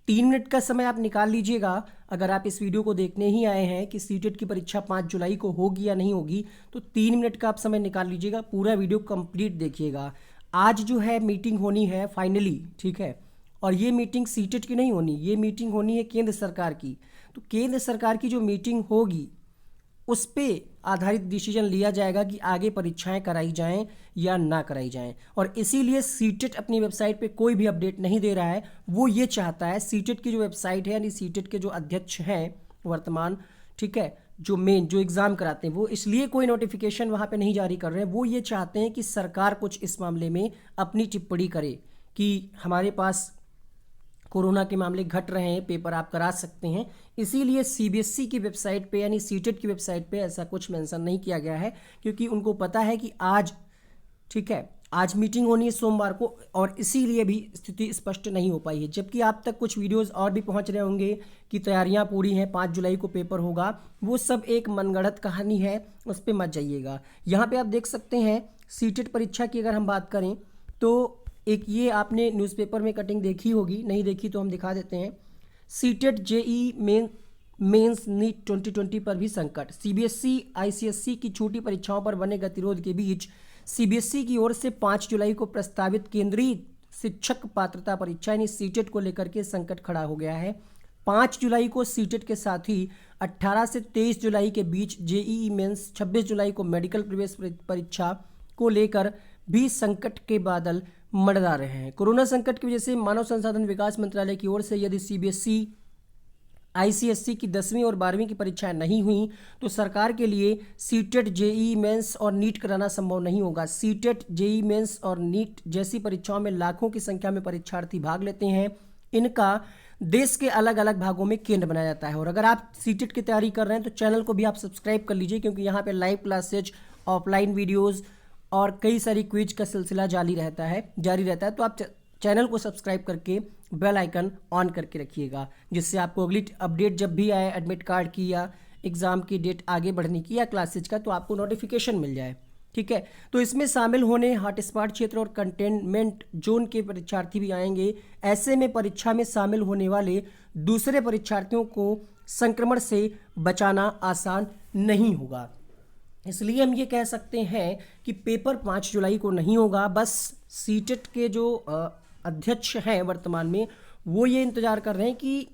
3 minute का समय आप निकाल लीजिएगा। अगर आप इस वीडियो को देखने ही आए हैं कि सीटेट की परीक्षा 5 जुलाई को होगी या नहीं होगी, तो 3 मिनट का आप समय निकाल लीजिएगा, पूरा वीडियो कंप्लीट देखिएगा। आज जो है मीटिंग होनी है फाइनली, ठीक है, और ये मीटिंग सीटेट की नहीं होनी, ये मीटिंग होनी है केंद्र सरकार की। तो केंद्र सरकार की जो मीटिंग होगी उस पे आधारित डिसीजन लिया जाएगा कि आगे परीक्षाएं कराई जाएं या ना कराई जाएं। और इसीलिए सीटेट अपनी वेबसाइट पे कोई भी अपडेट नहीं दे रहा है। वो ये चाहता है, सीटेट की जो वेबसाइट है यानी सीटेट के जो अध्यक्ष हैं वर्तमान, ठीक है, जो एग्ज़ाम कराते हैं, वो इसलिए कोई नोटिफिकेशन वहाँ पे नहीं जारी कर रहे हैं। वो ये चाहते हैं कि सरकार कुछ इस मामले में अपनी टिप्पणी करे कि हमारे पास कोरोना के मामले घट रहे हैं, पेपर आप करा सकते हैं। इसीलिए सीबीएसई की वेबसाइट पे यानी सीटेट की वेबसाइट पे ऐसा कुछ मेंशन नहीं किया गया है, क्योंकि उनको पता है कि आज, ठीक है, आज मीटिंग होनी है सोमवार को, और इसीलिए भी स्थिति स्पष्ट नहीं हो पाई है। जबकि आप तक कुछ वीडियोस और भी पहुंच रहे होंगे कि तैयारियां पूरी हैं, 5 जुलाई को पेपर होगा, वो सब एक मनगढ़ंत कहानी है, उस पर मत जाइएगा। यहाँ पे आप देख सकते हैं सीटेट परीक्षा की अगर हम बात करें तो एक ये आपने न्यूज़पेपर में कटिंग देखी होगी, नहीं देखी तो हम दिखा देते हैं। सीटेट जेई मेंस नीट 2020 पर भी संकट, सीबीएसई आईसीएसई की छोटी परीक्षाओं पर बने गतिरोध के बीच सीबीएसई की ओर से 5 जुलाई को प्रस्तावित केंद्रीय शिक्षक पात्रता परीक्षा यानी सीटेट को लेकर के संकट खड़ा हो गया है। 5 जुलाई को सीटेट के साथ ही 18 से 23 जुलाई के बीच जेईई मेंस, 26 जुलाई को मेडिकल प्रवेश परीक्षा को लेकर भी संकट के बादल मंडरा रहे हैं। कोरोना संकट की वजह से मानव संसाधन विकास मंत्रालय की ओर से यदि सीबीएसई आईसीएसई की 10वीं और 12वीं की परीक्षाएं नहीं हुई तो सरकार के लिए सीटेट जेईई मेंस और नीट कराना संभव नहीं होगा। सीटेट जेईई मेंस और नीट जैसी परीक्षाओं में लाखों की संख्या में परीक्षार्थी भाग लेते हैं। इनका देश के अलग अलग भागों में केंद्र बनाया जाता है। और अगर आप सीटेट की तैयारी कर रहे हैं तो चैनल को भी आप सब्सक्राइब कर लीजिए, क्योंकि यहाँ पे लाइव क्लासेज, ऑफलाइन वीडियोज़ और कई सारी क्विज का सिलसिला जारी रहता है। तो आप चैनल को सब्सक्राइब करके बेल आइकन ऑन करके रखिएगा, जिससे आपको अगली अपडेट जब भी आए एडमिट कार्ड की या एग्ज़ाम की डेट आगे बढ़ने की या क्लासेज का, तो आपको नोटिफिकेशन मिल जाए, ठीक है। तो इसमें शामिल होने हॉटस्पॉट क्षेत्र और कंटेनमेंट जोन के परीक्षार्थी भी आएंगे। ऐसे में परीक्षा में शामिल होने वाले दूसरे परीक्षार्थियों को संक्रमण से बचाना आसान नहीं होगा। इसलिए हम ये कह सकते हैं कि पेपर 5 जुलाई को नहीं होगा। बस सीटेट के जो अध्यक्ष हैं वर्तमान में, वो ये इंतज़ार कर रहे हैं कि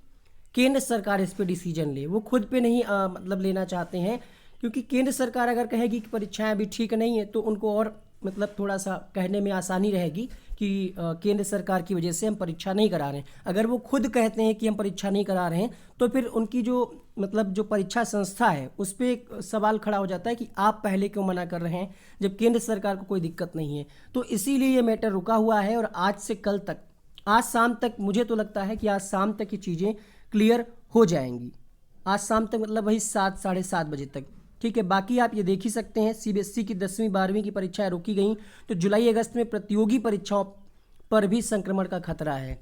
केंद्र सरकार इस पे डिसीजन ले। वो खुद पे नहीं मतलब लेना चाहते हैं, क्योंकि केंद्र सरकार अगर कहेगी कि परीक्षाएं अभी ठीक नहीं है तो उनको और मतलब थोड़ा सा कहने में आसानी रहेगी कि केंद्र सरकार की वजह से हम परीक्षा नहीं करा रहे हैं। अगर वो खुद कहते हैं कि हम परीक्षा नहीं करा रहे हैं तो फिर उनकी जो मतलब जो परीक्षा संस्था है उस पर एक सवाल खड़ा हो जाता है कि आप पहले क्यों मना कर रहे हैं जब केंद्र सरकार को कोई दिक्कत नहीं है। तो इसीलिए ये मैटर रुका हुआ है और आज से कल तक, आज शाम तक, मुझे तो लगता है कि आज शाम तक ये चीज़ें क्लियर हो जाएंगी। आज शाम तक मतलब वही 7 साढ़े 7 बजे तक, ठीक है। बाकी आप ये देख ही सकते हैं सीबीएसई की 10वीं 12वीं की परीक्षाएं रोकी गई, तो जुलाई अगस्त में प्रतियोगी परीक्षाओं पर भी संक्रमण का खतरा है।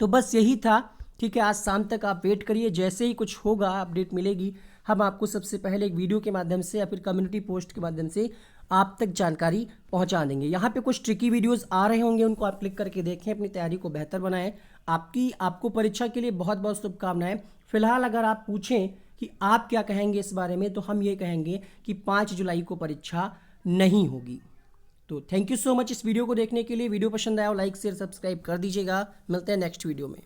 तो बस यही था, ठीक है। आज शाम तक आप वेट करिए, जैसे ही कुछ होगा अपडेट मिलेगी हम आपको सबसे पहले एक वीडियो के माध्यम से या फिर कम्युनिटी पोस्ट के माध्यम से आप तक जानकारी पहुंचा देंगे। यहाँ पे कुछ ट्रिकी वीडियोस आ रहे होंगे, उनको आप क्लिक करके देखें, अपनी तैयारी को बेहतर बनाएं। आपको परीक्षा के लिए बहुत बहुत शुभकामनाएं। फिलहाल अगर आप पूछें कि आप क्या कहेंगे इस बारे में, तो हम ये कहेंगे कि 5 जुलाई को परीक्षा नहीं होगी। तो थैंक यू सो मच इस वीडियो को देखने के लिए। वीडियो पसंद आया हो लाइक शेयर सब्सक्राइब कर दीजिएगा। मिलते हैं नेक्स्ट वीडियो में।